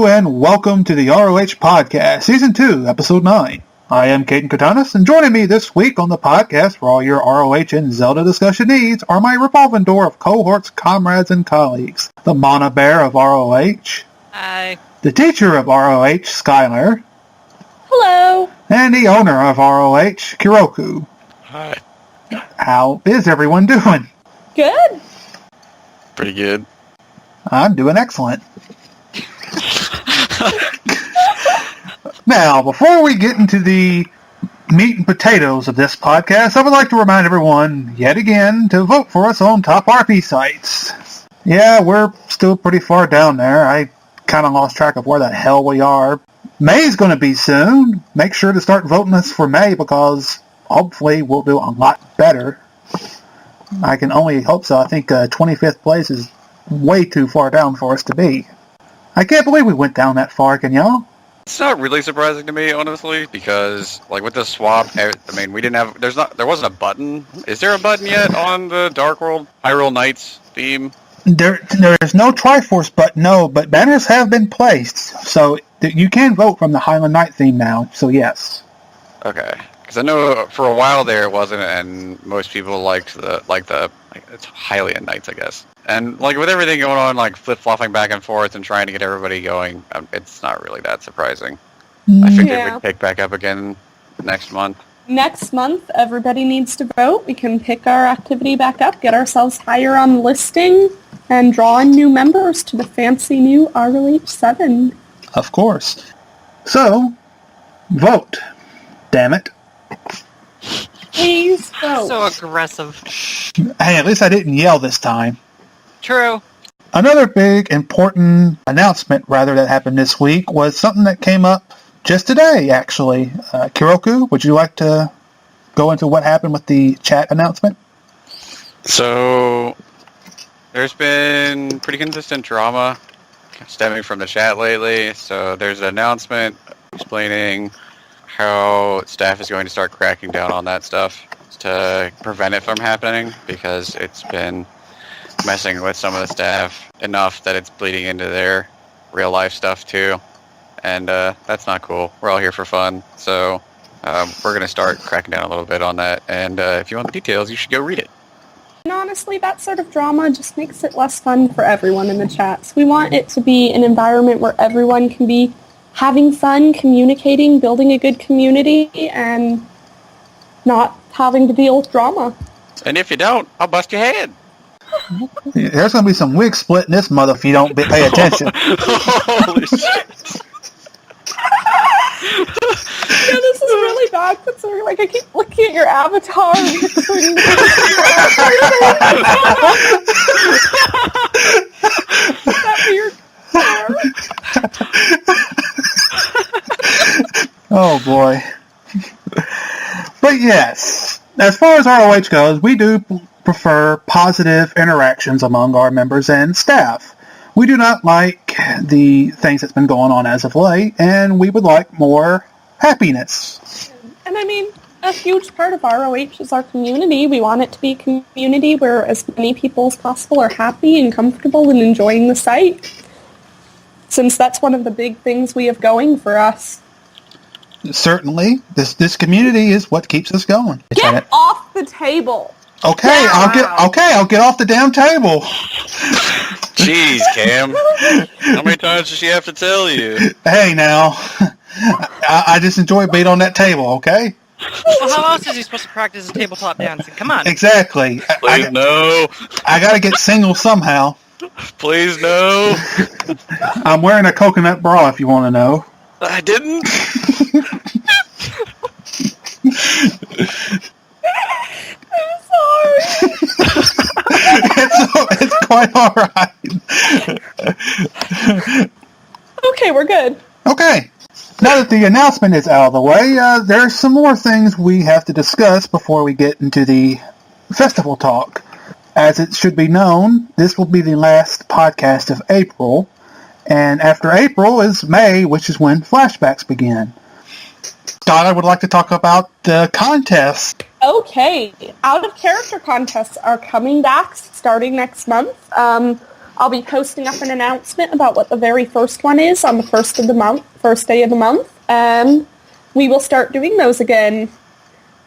Hello and welcome to the RoH Podcast, Season 2, Episode 9. I am Caden, and joining me this week on the podcast for all your RoH and Zelda discussion needs are my revolving door of cohorts, comrades, and colleagues. The Mana Bear of RoH. Hi. The teacher of RoH, Skylar. Hello. And the owner of RoH, Kiroku. Hi. How is everyone doing? Good. Pretty good. I'm doing excellent. Now, before we get into the meat and potatoes of this podcast, I would like to remind everyone, yet again, to vote for us on top RP sites. Yeah, we're still pretty far down there. I kind of lost track of where the hell we are. May's going to be soon. Make sure to start voting us for May because hopefully we'll do a lot better. I can only hope so. I think 25th place is way too far down for us to be. I can't believe we went down that far, can y'all? It's not really surprising to me, honestly, because like with the swap, I mean, we didn't have. There wasn't a button. Is there a button yet on the Dark World Hyrule Knights theme? There is no Triforce button, no, but banners have been placed, so you can vote from the Highland Knight theme now. So yes. Okay, because I know for a while there it wasn't, and most people liked it's Hylian Knights, I guess. And like with everything going on, like flip-flopping back and forth and trying to get everybody going, it's not really that surprising. I figured it would pick back up again next month. Next month, everybody needs to vote. We can pick our activity back up, get ourselves higher on the listing, and draw in new members to the fancy new RoH 7. Of course. So, vote. Damn it. Please vote. So aggressive. Hey, at least I didn't yell this time. True. Another big, important announcement, that happened this week was something that came up just today, actually. Kiroku, would you like to go into what happened with the chat announcement? So, there's been pretty consistent drama stemming from the chat lately. So, there's an announcement explaining how staff is going to start cracking down on that stuff to prevent it from happening because it's been messing with some of the staff enough that it's bleeding into their real life stuff too, and that's not cool. We're all here for fun, so we're going to start cracking down a little bit on that, and if you want the details, you should go read it. And honestly, that sort of drama just makes it less fun for everyone in the chats. We want it to be an environment where everyone can be having fun, communicating, building a good community, and not having to deal with drama. And if you don't, I'll bust your head. There's going to be some wig split in this mother if you don't pay attention. Holy shit. Yeah, this is really bad considering, I keep looking at your avatar and picturing that weird hair. Oh boy. But yes, as far as RoH goes, we do prefer positive interactions among our members and staff. We do not like the things that's been going on as of late, and we would like more happiness. And I mean, a huge part of RoH is our community. We want it to be a community where as many people as possible are happy and comfortable and enjoying the site, since that's one of the big things we have going for us. Certainly, this community is what keeps us going. Get off the table. Okay, Yeah. I'll get off the damn table. Jeez, Cam. How many times does she have to tell you? Hey now, I just enjoy being on that table, okay? Well, how else is he supposed to practice his tabletop dancing? Come on. Exactly. Please, no. I gotta get single somehow. Please, no. I'm wearing a coconut bra if you want to know. I didn't. I'm sorry. It's quite alright. Okay, we're good. Okay. Now that the announcement is out of the way, there's some more things we have to discuss before we get into the festival talk. As it should be known, this will be the last podcast of April, and after April is May, which is when flashbacks begin. Skylar would like to talk about the contest. Okay, out of character contests are coming back starting next month. I'll be posting up an announcement about what the very first one is on the first day of the month, and we will start doing those again.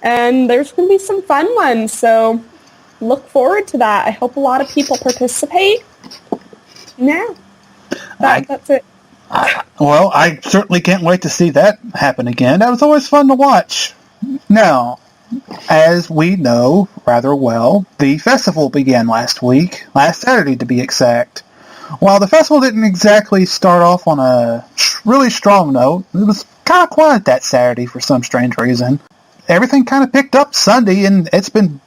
And there's going to be some fun ones, so look forward to that. I hope a lot of people participate. Yeah, that's it. Well, I certainly can't wait to see that happen again. That was always fun to watch. Now, as we know rather well, the festival began last Saturday to be exact. While the festival didn't exactly start off on a really strong note, it was kind of quiet that Saturday for some strange reason. Everything kind of picked up Sunday, and it's been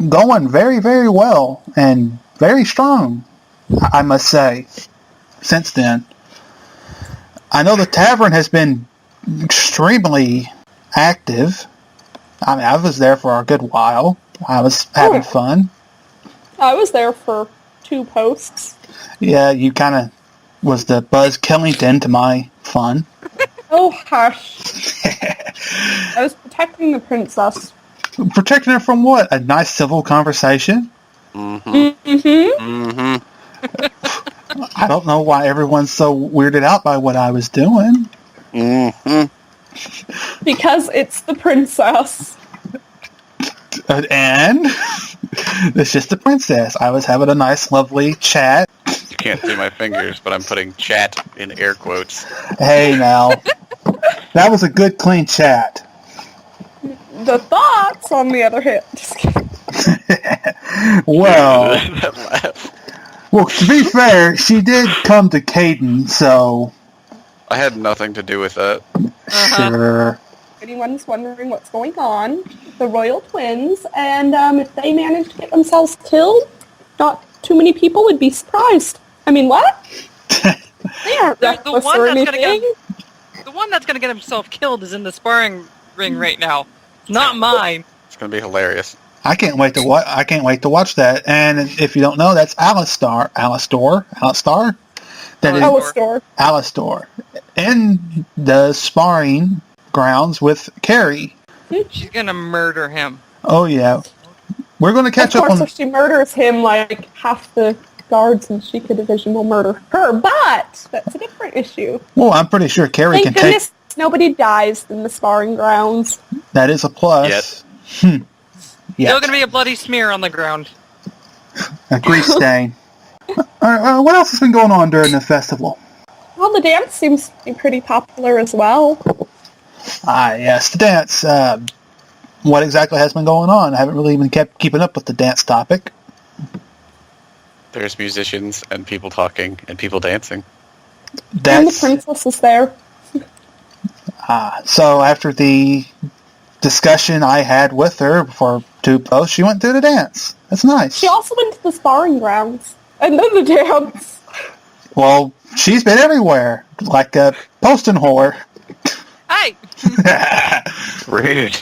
going very, very well and very strong, I must say, since then. I know the tavern has been extremely active. I mean, I was there for a good while. I was having fun. I was there for 2 posts. Yeah, you kind of was the Buzz Killington to my fun. Oh, hush. I was protecting the princess. Protecting her from what? A nice civil conversation? Mm-hmm. Mm-hmm. I don't know why everyone's so weirded out by what I was doing. Mm-hmm. Because it's the princess. And it's just the princess. I was having a nice, lovely chat. You can't see my fingers, but I'm putting chat in air quotes. Hey, now. That was a good, clean chat. The thoughts, on the other hand. Just kidding. Well, That laugh. well, to be fair, she did come to Caden, so... I had nothing to do with that. Sure. If anyone's wondering what's going on, the royal twins, and if they manage to get themselves killed, not too many people would be surprised. I mean, what? They aren't reckless or anything. The one that's gonna get himself killed is in the sparring ring right now. Not mine. It's gonna be hilarious. I can't wait to watch that. And if you don't know, that's Alistar. That is Alistar. In the sparring grounds with Carrie. She's gonna murder him. Oh yeah. We're going to catch up on... Of course, if she murders him, like, half the guards in Sheikah Division will murder her, but that's a different issue. Well, I'm pretty sure Carrie Thank can goodness nobody dies in the sparring grounds. That is a plus. Yet. Still gonna be a bloody smear on the ground. A grease stain. What else has been going on during the festival? Well, the dance seems to be pretty popular as well. Ah, yes, the dance. What exactly has been going on? I haven't really even kept keeping up with the dance topic. There's musicians and people talking and people dancing. And the princess is there. So after the discussion I had with her for 2 posts, she went to the dance. That's nice. She also went to the sparring grounds. And then the dance. Well, she's been everywhere, like a posting whore. Hey! Rude.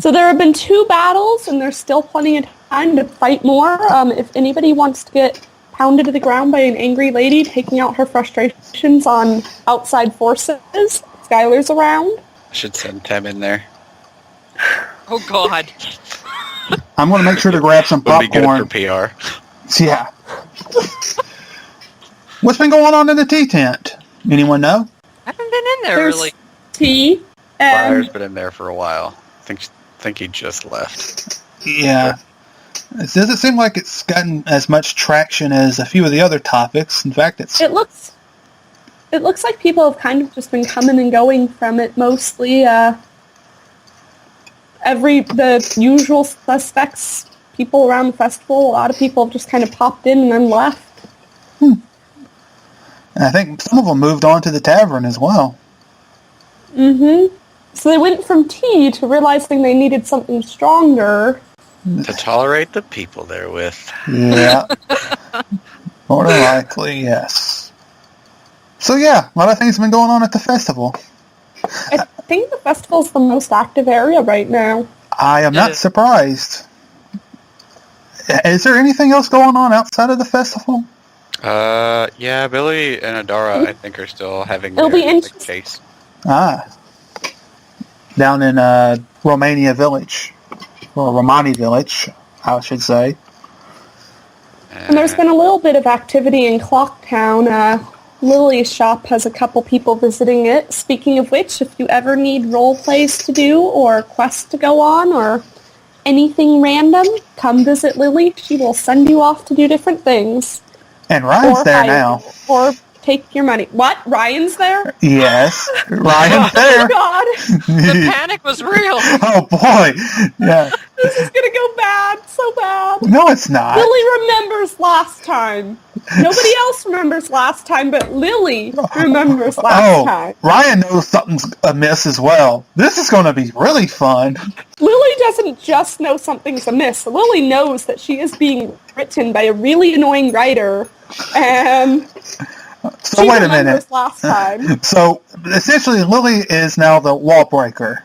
So there have been 2 battles, and there's still plenty of time to fight more. If anybody wants to get pounded to the ground by an angry lady taking out her frustrations on outside forces, Skylar's around. I should send Tem in there. Oh god. I'm going to make sure to grab some Would be popcorn. good for PR. Yeah. What's been going on in the tea tent? Anyone know? I haven't been in there There's really. tea. Flyer's been in there for a while. I think he just left. Yeah. It doesn't seem like it's gotten as much traction as a few of the other topics. In fact, It looks like people have kind of just been coming and going from it mostly. The usual suspects, people around the festival, a lot of people have just kind of popped in and then left. And I think some of them moved on to the tavern as well. Mm-hmm. So they went from tea to realizing they needed something stronger. To tolerate the people they're with. Yeah. More than likely, yes. So yeah, a lot of things have been going on at the festival. I think the festival's the most active area right now. I am not surprised. Is there anything else going on outside of the festival? Yeah, Billy and Adara, I think, are still having It'll their be interesting. case. Down in Romania Village. Or Romani Village, I should say. And there's been a little bit of activity in Clocktown. Lily's shop has a couple people visiting it. Speaking of which, if you ever need role plays to do or quests to go on or anything random, come visit Lily. She will send you off to do different things. And Ryan's there now. Or take your money. What? Ryan's there? Yes, Ryan's there. Oh, God. The panic was real. Oh, boy. Yeah. This is going to go bad. So bad. No, it's not. Lily remembers last time. Nobody else remembers last time, but Lily remembers last time. Ryan knows something's amiss as well. This is going to be really fun. Lily doesn't just know something's amiss. Lily knows that she is being written by a really annoying writer, and so she wait a remembers minute. last time. So essentially, Lily is now the wall breaker.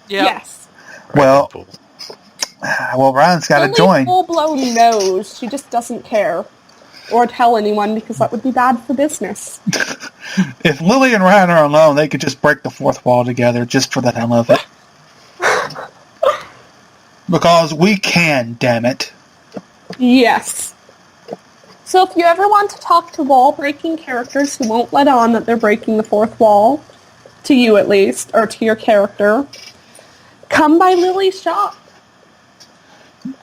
Yep. Yes. Well, Ryan's got to Lily join. full-blown knows. She just doesn't care. Or tell anyone, because that would be bad for business. If Lily and Ryan are alone, they could just break the fourth wall together just for the hell of it. Because we can, damn it. Yes. So if you ever want to talk to wall-breaking characters who won't let on that they're breaking the fourth wall, to you at least, or to your character, come by Lily's shop.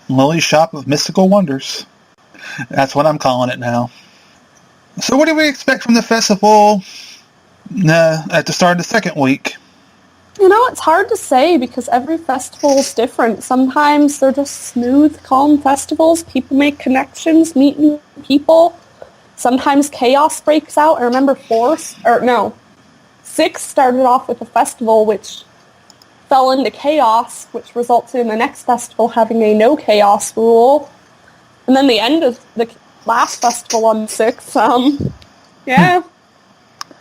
Lily's Shop of Mystical Wonders. That's what I'm calling it now. So what do we expect from the festival at the start of the second week? You know, it's hard to say because every festival is different. Sometimes they're just smooth, calm festivals. People make connections, meet new people. Sometimes chaos breaks out. I remember 6 started off with a festival which fell into chaos, which resulted in the next festival having a no chaos rule. And then the end of the last festival on 6, yeah.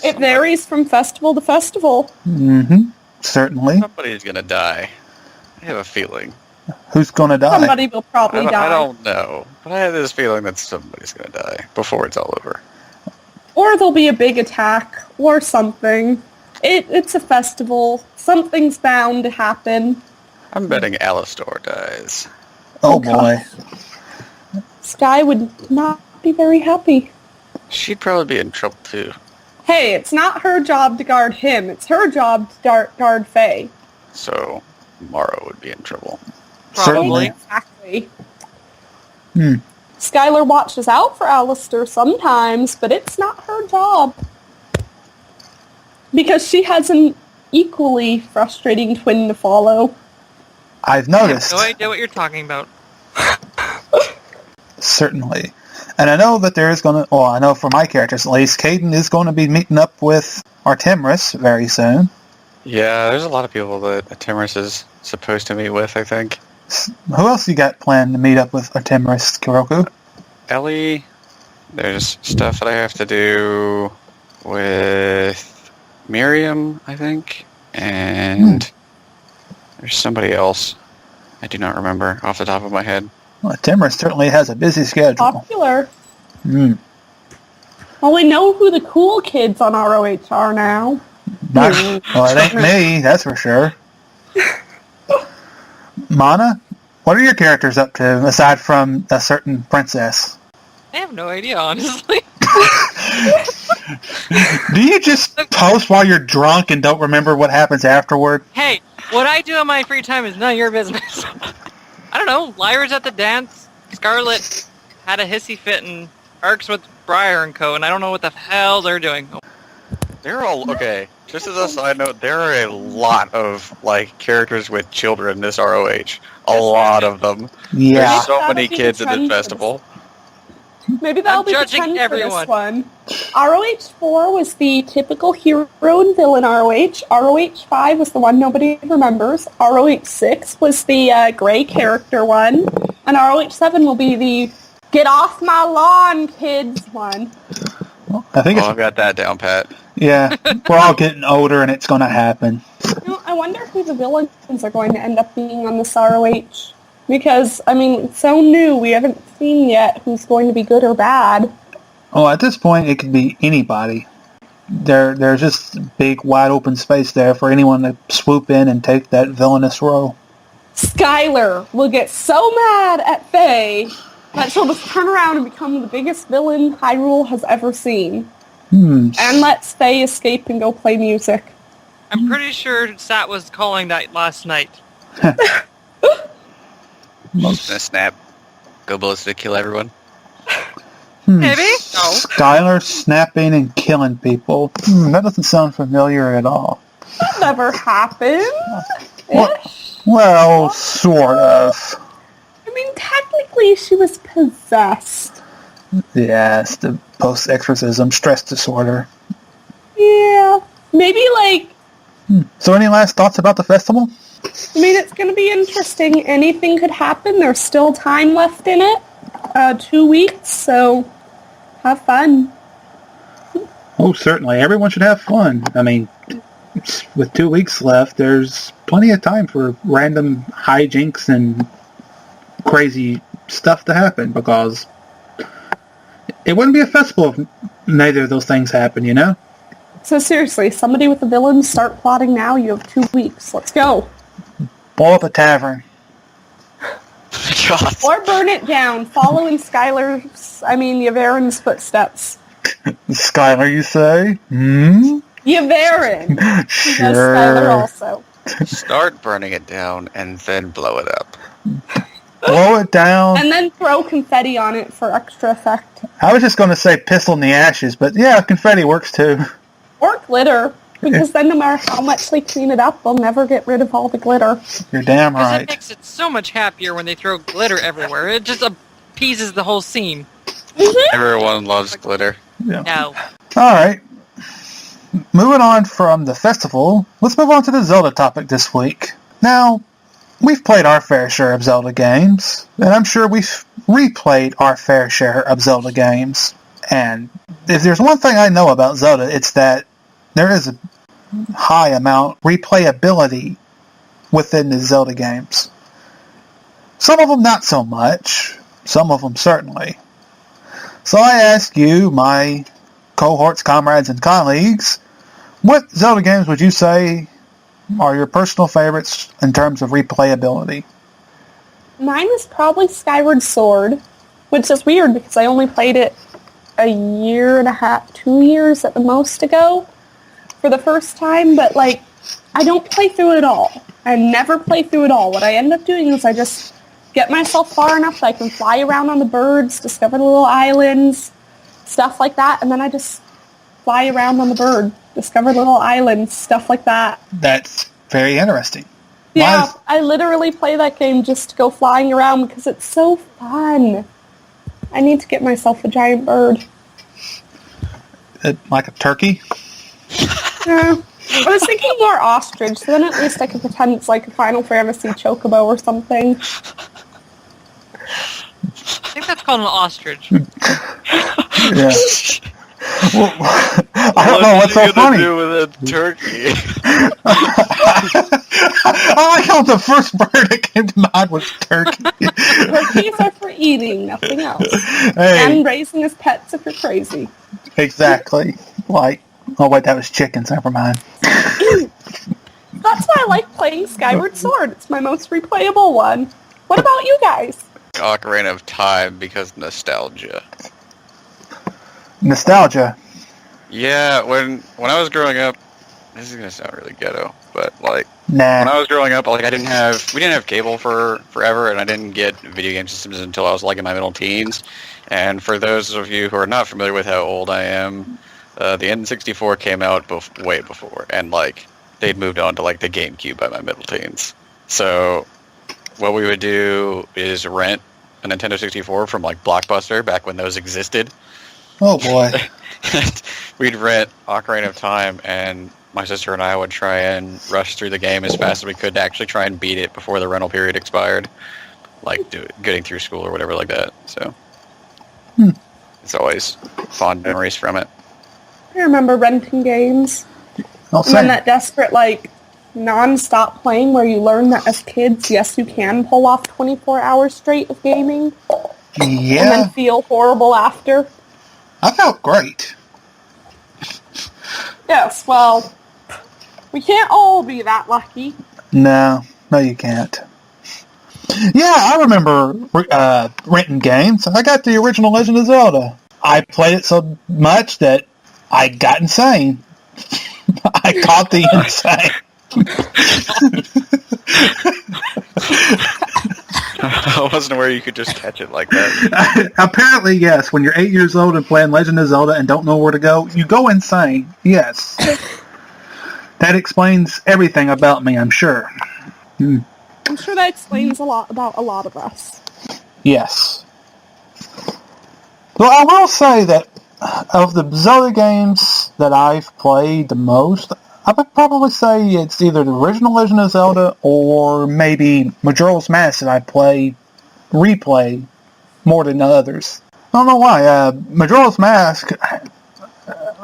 It varies from festival to festival. Mm-hmm. Certainly. Somebody's gonna die. I have a feeling. Who's gonna die? Somebody will probably die. I don't know, but I have this feeling that somebody's gonna die before it's all over. Or there'll be a big attack, or something. It's a festival. Something's bound to happen. I'm betting Alistor dies. Oh boy. Sky would not be very happy. She'd probably be in trouble too. Hey, it's not her job to guard him. It's her job to guard Faye. So, Morrow would be in trouble. Probably. Exactly. Hmm. Skylar watches out for Alistair sometimes, but it's not her job. Because she has an equally frustrating twin to follow. I've I have noticed. no idea what you're talking about. Certainly. And I know that there is going to, I know for my characters at least, Caden is going to be meeting up with Artemis very soon. Yeah, there's a lot of people that Timorous is supposed to meet with, I think. Who else you got planned to meet up with Artemis, Kiroku? Ellie, there's stuff that I have to do with Miriam, I think, and there's somebody else. I do not remember off the top of my head. Well, Artemis certainly has a busy schedule. Popular. Mm. Well, we know who the cool kids on RoH are now. Well, it ain't me, that's for sure. Mana, what are your characters up to, aside from a certain princess? I have no idea, honestly. Do you just post while you're drunk and don't remember what happens afterward? Hey, what I do in my free time is none of your business. I don't know. Lyra's at the dance. Scarlet had a hissy fit and arcs with Briar and Co. And I don't know what the hell they're doing. They're all, okay, just as a side note, there are a lot of, characters with children in this RoH. A lot of them. Yeah. There's so That'll many be the kids in trend this for festival. Maybe that'll I'm be the judging trend everyone. for this one. RoH 4 was the typical hero and villain RoH. RoH 5 was the one nobody remembers. RoH 6 was the gray character one. And RoH 7 will be the get off my lawn, kids one. Well, I think I've got that down pat. yeah, we're all getting older and it's going to happen. I wonder who the villains are going to end up being on this RoH. Because, it's so new, we haven't seen yet who's going to be good or bad. Oh, at this point, it could be anybody. There's just big, wide open space there for anyone to swoop in and take that villainous role. Skylar will get so mad at Faye that she'll just turn around and become the biggest villain Hyrule has ever seen. Hmm. And let Faye escape and go play music. I'm pretty sure Sat was calling that last night. Just gonna snap. Go ballistic, kill everyone. Maybe? No. Skylar snapping and killing people. That doesn't sound familiar at all. That never happened. Well, sort of. I mean, technically she was possessed. Yes, the post-exorcism stress disorder. Yeah. Maybe, like, So any last thoughts about the festival? I mean, it's going to be interesting. Anything could happen. There's still time left in it. 2 weeks, so have fun. Oh, certainly. Everyone should have fun. I mean, with 2 weeks left, there's plenty of time for random hijinks and crazy stuff to happen, because it wouldn't be a festival if neither of those things happen, you know? So seriously, somebody with the villains, start plotting now. You have 2 weeks. Let's go. Blow up a tavern. God. Or burn it down, following Yavarin's footsteps. Skylar, you say? Yavarin. He does Sure. Skylar also. Start burning it down and then blow it up. Blow it down. And then throw confetti on it for extra effect. I was just going to say pistol in the ashes, but yeah, confetti works too. Or glitter. Because then no matter how much they clean it up, they'll never get rid of all the glitter. You're damn Because right. it makes it so much happier when they throw glitter everywhere. It just appeases the whole scene. Everyone loves glitter. Yeah. No. All right. Moving on from the festival, let's move on to the Zelda topic this week. Now, we've played our fair share of Zelda games, and I'm sure we've replayed our fair share of Zelda games. And if there's one thing I know about Zelda, it's that there is a high amount replayability within the Zelda games. Some of them not so much, some of them certainly. So I ask you, my cohorts, comrades, and colleagues, what Zelda games would you say are your personal favorites in terms of replayability? Mine is probably Skyward Sword, which is weird because I only played it a year and a half, 2 years at the most ago for the first time, but like, I don't play through it all. I never play through it all. What I end up doing is I just get myself far enough that I can fly around on the birds, discover the little islands, stuff like that, and then I just fly around on the bird, discover little islands, stuff like that. That's very interesting. Yeah, I literally play that game just to go flying around because it's so fun. I need to get myself a giant bird. Like a turkey? I was thinking more ostrich, so then at least I could pretend it's like a Final Fantasy chocobo or something. I think that's called an ostrich. Yeah. Well, I don't know what's so funny. Do with a turkey? I like how the first bird that came to mind was turkey. Turkeys are for eating, nothing else. Hey, And raising as pets if you're crazy. exactly. Like, oh wait, that was chickens. Never mind. That's why I like playing Skyward Sword. It's my most replayable one. What about you guys? Ocarina of Time because nostalgia. Nostalgia. Yeah, when I was growing up, this is gonna sound really ghetto, but like Nah. when I was growing up, like we didn't have cable for forever, and I didn't get video game systems until I was like in my middle teens. And for those of you who are not familiar with how old I am, the N64 came out way before, and like they'd moved on to like the GameCube by my middle teens. So what we would do is rent a Nintendo 64 from like Blockbuster back when those existed. Oh boy. We'd rent Ocarina of Time, and my sister and I would try and rush through the game as fast as we could to actually try and beat it before the rental period expired, like getting through school or whatever like that. So it's always fond memories from it. I remember renting games. I'll And then say. that desperate, like, non-stop playing where you learn that as kids, yes, you can pull off 24 hours straight of gaming. And Yeah. then feel horrible after. I felt great. Yes, well, we can't all be that lucky. No, you can't. Yeah, I remember renting games. I got the original Legend of Zelda. I played it so much that I got insane. I caught the insane. I wasn't aware you could just catch it like that. Apparently, yes. When you're 8 years old and playing Legend of Zelda and don't know where to go, you go insane. Yes. That explains everything about me, I'm sure. I'm sure that explains a lot about a lot of us. Yes. Well, I will say that of the Zelda games that I've played the most, I would probably say it's either the original Legend of Zelda or maybe Majora's Mask that I replay more than others. I don't know why. Majora's Mask,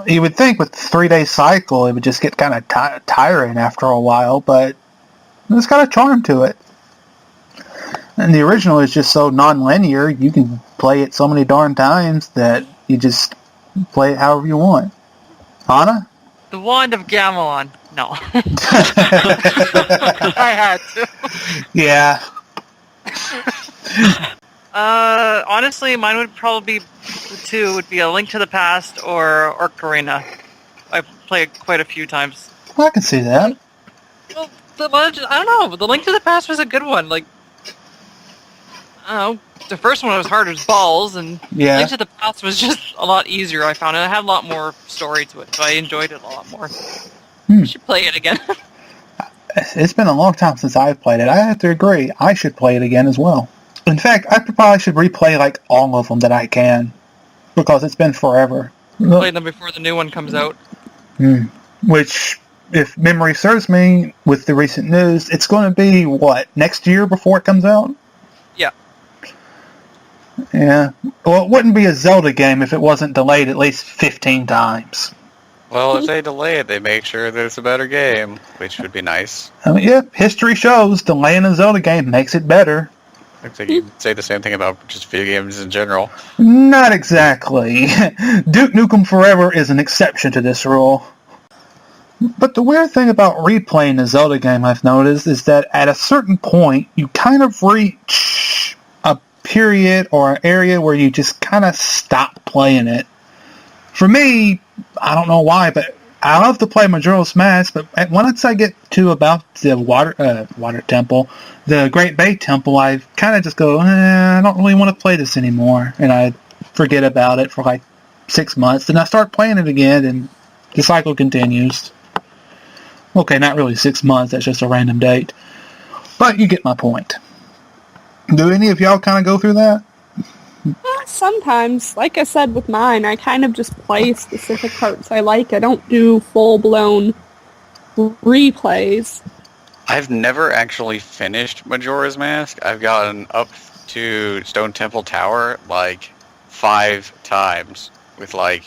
you would think with the 3-day cycle it would just get kind of tiring after a while, but there's got a charm to it. And the original is just so non-linear, you can play it so many darn times that you just play it however you want. Anna? The Wand of Gamelon. No. I had to. Yeah. Honestly, mine would probably be the two. Would be A Link to the Past or Ocarina. I've played quite a few times. Well, I can see that. Well, I don't know. The Link to the Past was a good one. Like, I don't know. The first one was hard as balls, and Yeah. Link to the Past was just a lot easier. I found it had a lot more story to it, so I enjoyed it a lot more. I should play it again. It's been a long time since I've played it. I have to agree. I should play it again as well. In fact, I probably should replay like all of them that I can, because it's been forever. Play them before the new one comes out. Which, if memory serves me, with the recent news, it's going to be, what, next year before it comes out? Yeah. Yeah. Well, it wouldn't be a Zelda game if it wasn't delayed at least 15 times. Well, if they delay it, they make sure that it's a better game, which would be nice. I mean, yeah, history shows delaying a Zelda game makes it better. I think you could say the same thing about just video games in general. Not exactly. Duke Nukem Forever is an exception to this rule. But the weird thing about replaying a Zelda game, I've noticed, is that at a certain point, you kind of reach a period or an area where you just kind of stop playing it. For me, I don't know why, but I love to play Majora's Mask, but once I get to about the water temple, the Great Bay Temple, I kind of just go, I don't really want to play this anymore, and I forget about it for like 6 months, then I start playing it again, and the cycle continues. Okay, not really 6 months, that's just a random date, but you get my point. Do any of y'all kind of go through that? Sometimes, like I said with mine, I kind of just play specific parts I like. I don't do full-blown replays. I've never actually finished Majora's Mask. I've gotten up to Stone Temple Tower like 5 times with like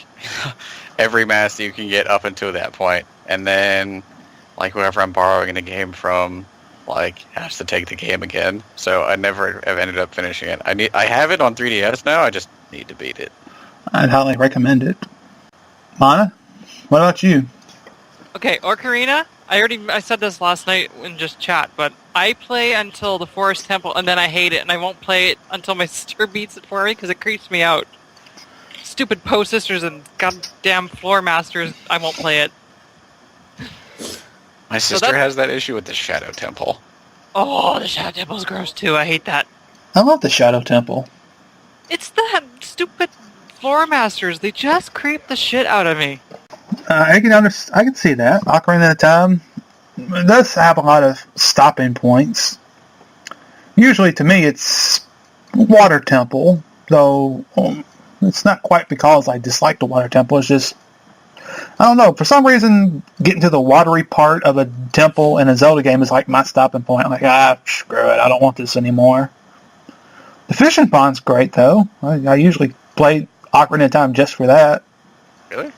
every mask you can get up until that point. And then like whoever I'm borrowing a game from like has to take the game again. So I never have ended up finishing it. I have it on 3DS now, I just need to beat it. I'd highly recommend it. Mana, what about you? Okay, Ocarina. I said this last night in just chat, but I play until the Forest Temple, and then I hate it, and I won't play it until my sister beats it for me, because it creeps me out. Stupid Poe Sisters and goddamn Floor Masters, I won't play it. My sister has that issue with the Shadow Temple. Oh, the Shadow Temple's gross too, I hate that. I love the Shadow Temple. It's the stupid Floor Masters, they just creep the shit out of me. I can see that. Ocarina of Time does have a lot of stopping points. Usually, to me, it's Water Temple, though it's not quite because I dislike the Water Temple. It's just, I don't know, for some reason, getting to the watery part of a temple in a Zelda game is like my stopping point. I'm like, screw it, I don't want this anymore. The fishing pond's great, though. I usually play Ocarina of Time just for that. Really?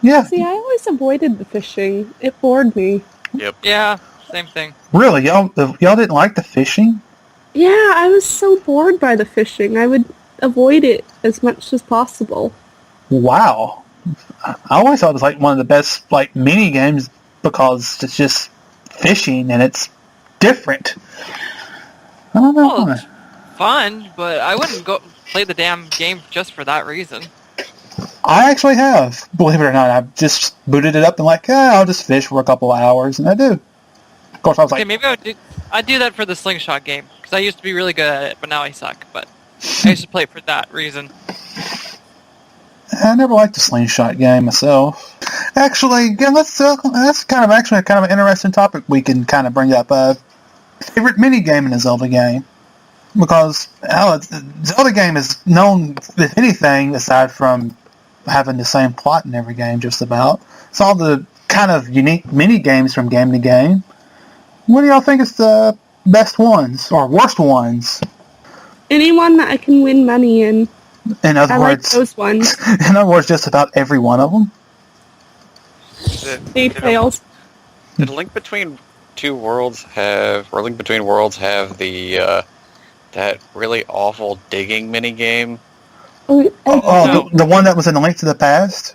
Yeah. See, I always avoided the fishing. It bored me. Yep. Yeah, same thing. Really? Y'all didn't like the fishing? Yeah, I was so bored by the fishing. I would avoid it as much as possible. Wow. I always thought it was like one of the best like mini games because it's just fishing and it's different. I don't know Well, why. it's fun, but I wouldn't go play the damn game just for that reason. I actually have, believe it or not. I've just booted it up and like, I'll just fish for a couple of hours, and I do. Of course, I was Okay, like, maybe I'd do that for the slingshot game, because I used to be really good at it, but now I suck. But I used to play it for that reason. I never liked the slingshot game myself. Actually, yeah, that's kind of an interesting topic we can kind of bring up. Favorite mini game in a Zelda game, because Zelda game is known, if anything, aside from having the same plot in every game, just about. It's all the kind of unique mini games from game to game. What do y'all think is the best ones or worst ones? Anyone that I can win money in. In other I words, like those ones. in other words, just about every one of them. They fails. Did Link Between Worlds have the that really awful digging mini game? The one that was in Link to the Past?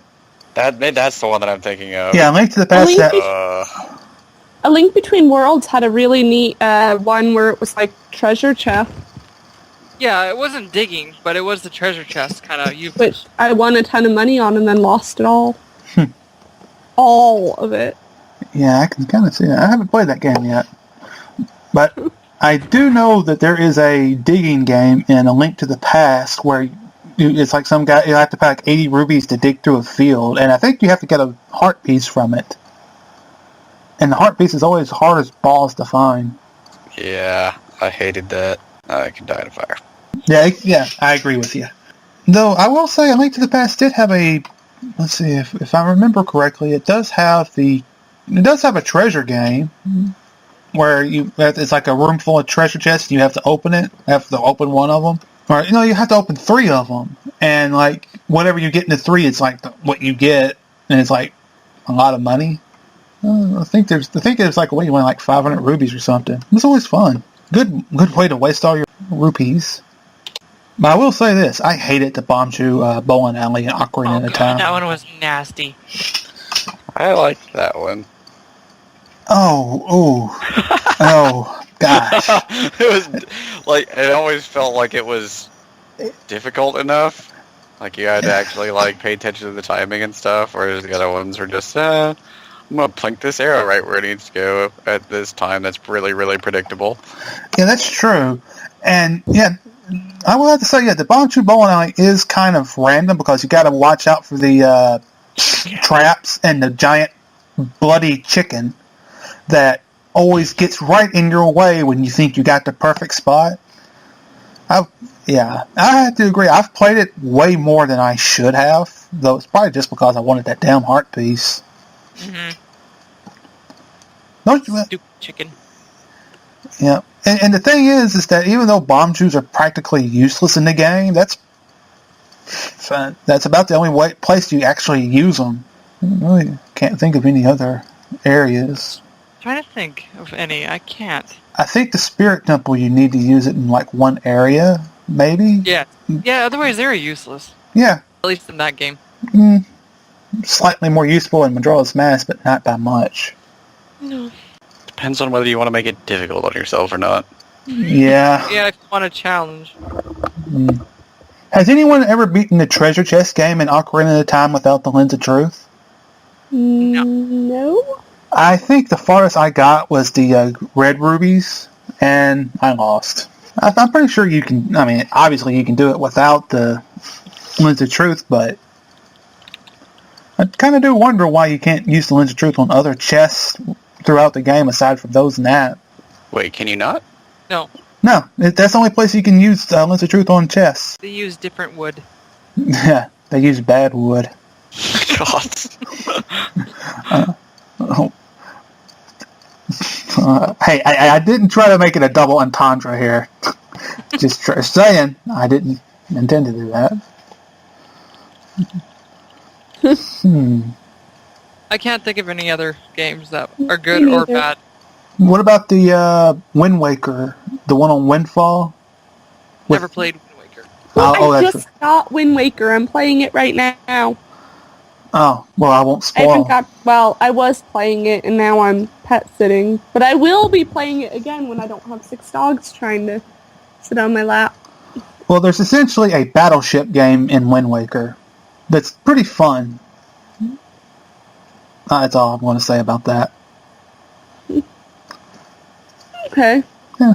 That's the one that I'm thinking of. Yeah, Link to the Past. A Link Between Worlds had a really neat one where it was like treasure chest. Yeah, it wasn't digging, but it was the treasure chest, kind of. Which I won a ton of money on and then lost it all. All of it. Yeah, I can kind of see that. I haven't played that game yet. But I do know that there is a digging game in A Link to the Past where it's like some guy, you have to pay like 80 rubies to dig through a field, and I think you have to get a heart piece from it. And the heart piece is always hard as balls to find. Yeah, I hated that. I could die in a fire. Yeah, I agree with you. Though I will say, A Link to the Past did have a. Let's see if I remember correctly. It does have a treasure game where it's like a room full of treasure chests. And you have to open it. You have to open one of them, or you have to open 3 of them. And like whatever you get in the 3, it's like what you get, and it's like a lot of money. I think there's like you win like 500 rubies or something. It's always fun. Good way to waste all your rupees. But I will say this: I hated the Bombchu bowling alley and Ocarina of Time. That one was nasty. I liked that one. Oh gosh! It was like it always felt like it was difficult enough. Like you had to actually like pay attention to the timing and stuff, whereas the other ones were just I'm gonna plink this arrow right where it needs to go at this time. That's really, really predictable. Yeah, that's true. And yeah, I will have to say, the Bombchu bowling alley is kind of random because you got to watch out for the traps and the giant bloody chicken that always gets right in your way when you think you got the perfect spot. I have to agree. I've played it way more than I should have, though it's probably just because I wanted that damn heart piece. Mm-hmm. Stupid chicken. Yeah, and the thing is that even though Bombchus are practically useless in the game, that's about the only place you actually use them. I really can't think of any other areas. I'm trying to think of any. I can't. I think the Spirit Temple, you need to use it in like one area, maybe? Yeah, otherwise they're useless. Yeah. At least in that game. Slightly more useful in Majora's Mask, but not by much. No. Depends on whether you want to make it difficult on yourself or not. Yeah. Yeah, if you want a challenge. Has anyone ever beaten the treasure chest game in Ocarina of Time without the Lens of Truth? No. I think the farthest I got was the red rubies, and I lost. I'm pretty sure you can, obviously you can do it without the Lens of Truth, but I kind of do wonder why you can't use the Lens of Truth on other chests throughout the game aside from those and that. Wait, can you not? No. No, that's the only place you can use Lens of Truth on chests. They use different wood. Yeah, they use bad wood. God. Hey, I didn't try to make it a double entendre here. Just saying, I didn't intend to do that. I can't think of any other games that are good or bad. What about the Wind Waker, the one on Windfall? Never played Wind Waker. I just got Wind Waker. I'm playing it right now. Oh, well, I won't spoil. I was playing it, and now I'm pet sitting. But I will be playing it again when I don't have 6 dogs trying to sit on my lap. Well, there's essentially a battleship game in Wind Waker that's pretty fun. That's all I'm going to say about that. Okay. Yeah.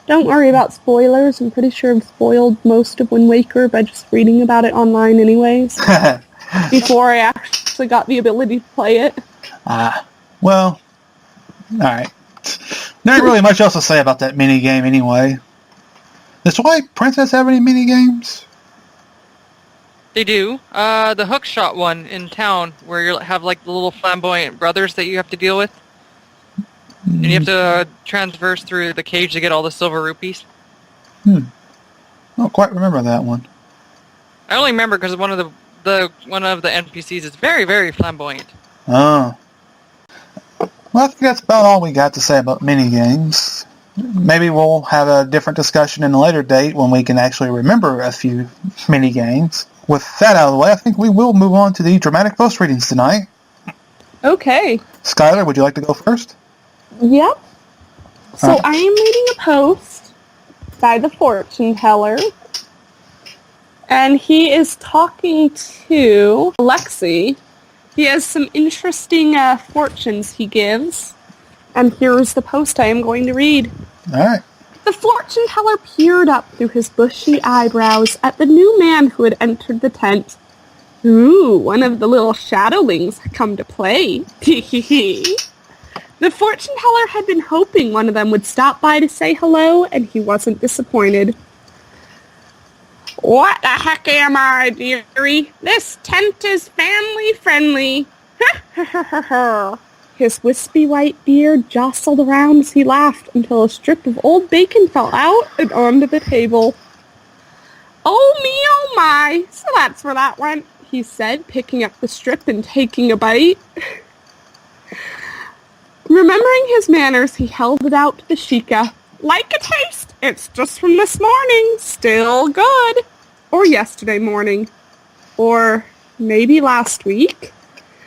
Don't worry about spoilers. I'm pretty sure I've spoiled most of Wind Waker by just reading about it online anyways. Before I actually got the ability to play it. Well, alright. There ain't really much else to say about that mini-game anyway. Does Twilight Princess have any mini-games? They do. The hookshot one in town, where you have like the little flamboyant brothers that you have to deal with. And you have to transverse through the cage to get all the silver rupees. I don't quite remember that one. I only remember because one of the NPCs is very, very flamboyant. Oh. Well, I think that's about all we got to say about mini-games. Maybe we'll have a different discussion in a later date when we can actually remember a few mini-games. With that out of the way, I think we will move on to the dramatic post readings tonight. Okay. Skylar, would you like to go first? Yep. So I am reading a post by the fortune teller. And he is talking to Alexi. He has some interesting fortunes he gives. And here's the post I am going to read. All right. The fortune teller peered up through his bushy eyebrows at the new man who had entered the tent. Ooh, one of the little shadowlings had come to play. Hee. The fortune teller had been hoping one of them would stop by to say hello, and he wasn't disappointed. What the heck am I, dearie? This tent is family-friendly. His wispy white beard jostled around as he laughed until a strip of old bacon fell out and onto the table. Oh me, oh my, so that's where that went, he said, picking up the strip and taking a bite. Remembering his manners, he held it out to the Sheikah. Like a taste, it's just from this morning, still good. Or yesterday morning. Or maybe last week.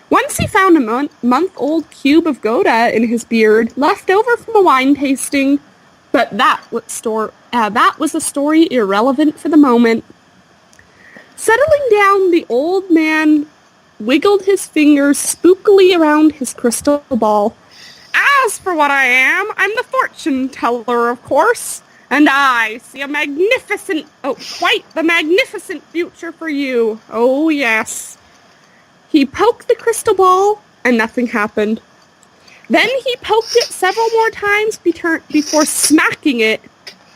Once he found a month-old cube of Gouda in his beard, left over from a wine tasting, but that was a story irrelevant for the moment. Settling down, the old man wiggled his fingers spookily around his crystal ball. As for what I am, I'm the fortune teller, of course, and I see quite the magnificent future for you. Oh, yes. He poked the crystal ball, and nothing happened. Then he poked it several more times before smacking it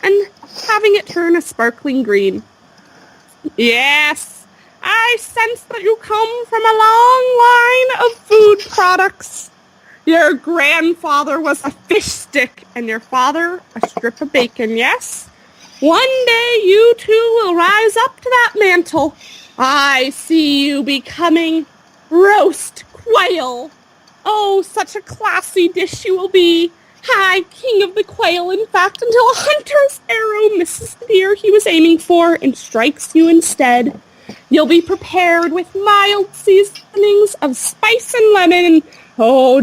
and having it turn a sparkling green. Yes, I sense that you come from a long line of food products. Your grandfather was a fish stick, and your father a strip of bacon, yes? One day you two will rise up to that mantle. I see you becoming roast quail. Oh, such a classy dish you will be. High king of the quail, in fact, until a hunter's arrow misses the deer he was aiming for and strikes you instead. You'll be prepared with mild seasonings of spice and lemon and,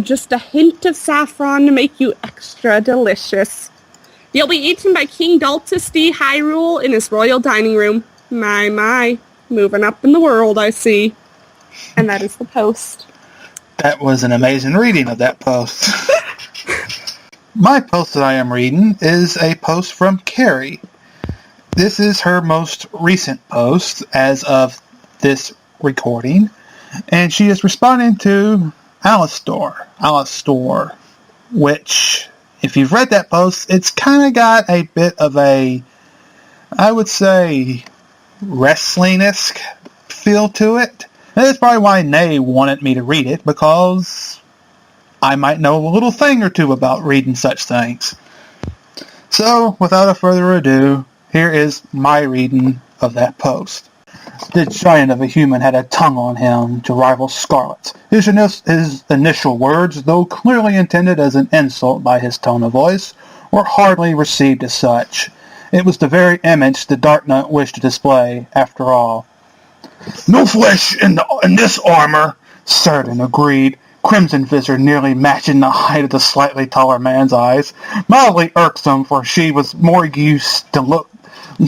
just a hint of saffron to make you extra delicious. You'll be eaten by King Daltus D. Hyrule in his royal dining room. My, moving up in the world, I see. And that is the post. That was an amazing reading of that post. My post that I am reading is a post from Carrie. This is her most recent post as of this recording, and she is responding to Alistor, which, if you've read that post, it's kind of got a bit of a, I would say, wrestling-esque feel to it. And that's probably why Nay wanted me to read it, because I might know a little thing or two about reading such things. So, without a further ado, here is my reading of that post. The giant of a human had a tongue on him to rival Scarlet's. His initial words, though clearly intended as an insult by his tone of voice, were hardly received as such. It was the very image the Dark Knight wished to display, after all. No flesh in this armor, Certain agreed, crimson visor nearly matching the height of the slightly taller man's eyes. Mildly irksome, for she was more used to look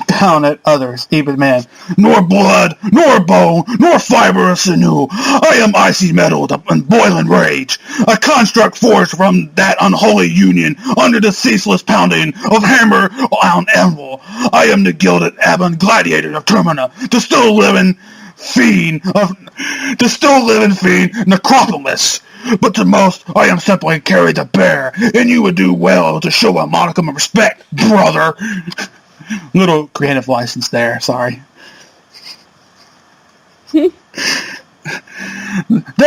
down at others, even men. Nor blood, nor bone, nor fiber of sinew. I am icy metal and boiling rage, a construct forged from that unholy union under the ceaseless pounding of hammer on anvil. I am the gilded ebon gladiator of Termina, the still living fiend, Necropolis. But to most, I am simply Carry the Bear, and you would do well to show a modicum of respect, brother. Little creative license there, sorry. There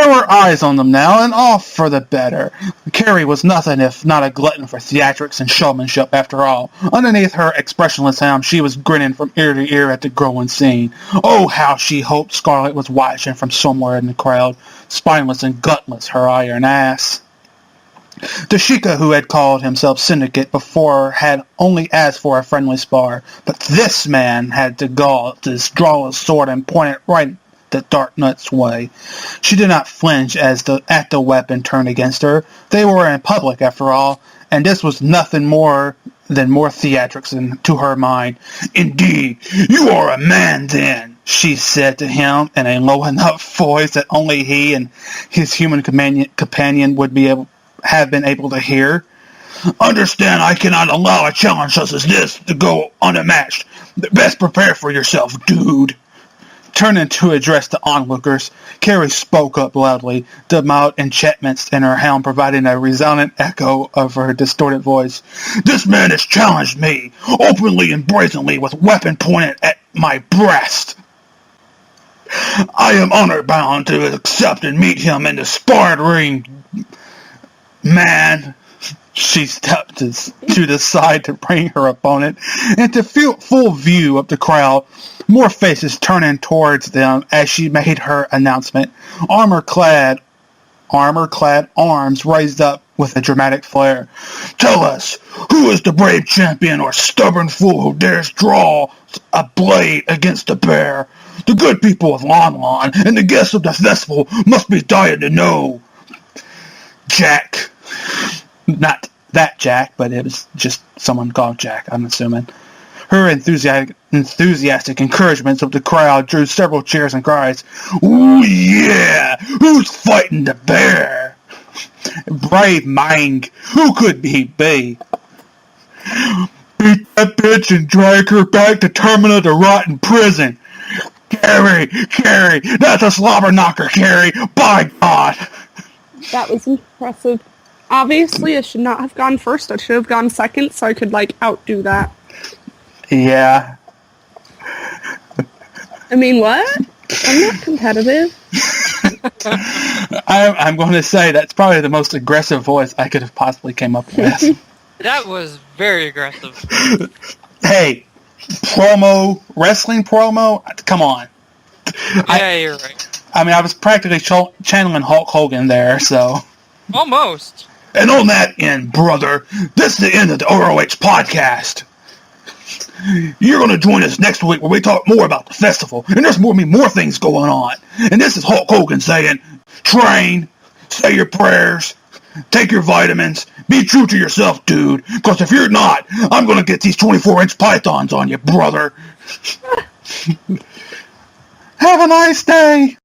were eyes on them now, and all for the better. Carrie was nothing if not a glutton for theatrics and showmanship, after all. Underneath her expressionless helm, she was grinning from ear to ear at the growing scene. Oh, how she hoped Scarlet was watching from somewhere in the crowd, spineless and gutless, her iron ass. The Sheikah who had called himself Syndicate before had only asked for a friendly spar, but this man had the gall to draw his sword and point it right the Dark Nut's way. She did not flinch at the weapon turned against her. They were in public, after all, and this was nothing more than more theatrics to her mind. Indeed, you are a man then, she said to him in a low enough voice that only he and his human companion would have been able to hear. Understand, I cannot allow a challenge such as this to go unmatched. Best prepare for yourself, dude. Turning to address the onlookers, Carrie spoke up loudly, the mild enchantments in her helm providing a resounding echo of her distorted voice. This man has challenged me, openly and brazenly, with weapon pointed at my breast. I am honor-bound to accept and meet him in the sparring ring. Man, she stepped to the side to bring her opponent into full view of the crowd, more faces turning towards them as she made her announcement. Armor-clad arms raised up with a dramatic flare. Tell us, who is the brave champion or stubborn fool who dares draw a blade against the bear? The good people of Lon Lon and the guests of the festival must be dying to know. Jack. Not that Jack, but it was just someone called Jack, I'm assuming. Her enthusiastic encouragements of the crowd drew several cheers and cries. Ooh, yeah! Who's fighting the bear? Brave Mang, who could he be? Beat that bitch and drag her back to Termina to rot in prison. Carrie, that's a slobber knocker, Carrie, by God! That was impressive. Obviously, I should not have gone first. I should have gone second so I could, outdo that. Yeah. I mean, what? I'm not competitive. I'm going to say that's probably the most aggressive voice I could have possibly came up with. That was very aggressive. Hey, wrestling promo? Come on. Yeah, you're right. I mean, I was practically channeling Hulk Hogan there, so... Almost. And on that end, brother, this is the end of the RoH podcast. You're going to join us next week where we talk more about the festival, and there's more things going on. And this is Hulk Hogan saying, train, say your prayers, take your vitamins, be true to yourself, dude, because if you're not, I'm going to get these 24-inch pythons on you, brother. Have a nice day.